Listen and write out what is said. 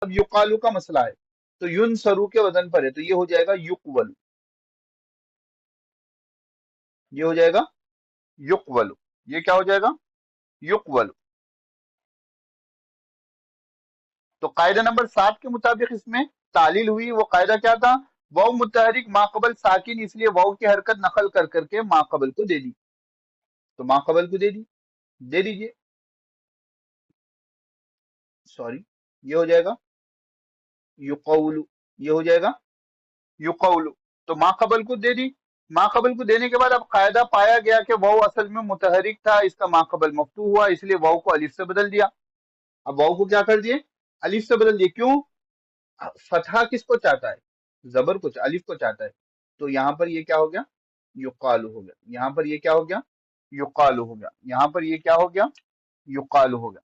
अब युकालू का मसला है, तो युन सरू के वजन पर है, तो ये हो जाएगा युकवलु, ये हो जाएगा युकवलु, ये क्या हो जाएगा युकवलु। तो कायदा नंबर 7 के मुताबिक इसमें तालील हुई, वो कायदा क्या था, वाव मुतहरिक माकबल साकिन, इसलिए वाव की हरकत नकल कर करके माकबल को दे दी, तो माकबल को दे दी, दे दीजिए, सॉरी, ये हो जाएगा युकौलु, ये हो जाएगा युकौलु। तो माकबल को दे दी, माकबल को देने के बाद अब कायदा पाया गया कि वाव असल में मुतहरिक था, इसका माकबल मफ्तू हुआ, इसलिए वाव को अलिफ से बदल दिया। अब वाव को क्या कर दिए, अलिफ से बदल दिए, क्यों, फतहा किसको चाहता है, जबर को, अलिफ को चाहता है, तो यहां पर ये क्या हो गया युकालु हो गया, यहां पर ये क्या हो गया युकालु हो गया, यहां पर ये क्या हो गया युकालु हो गया।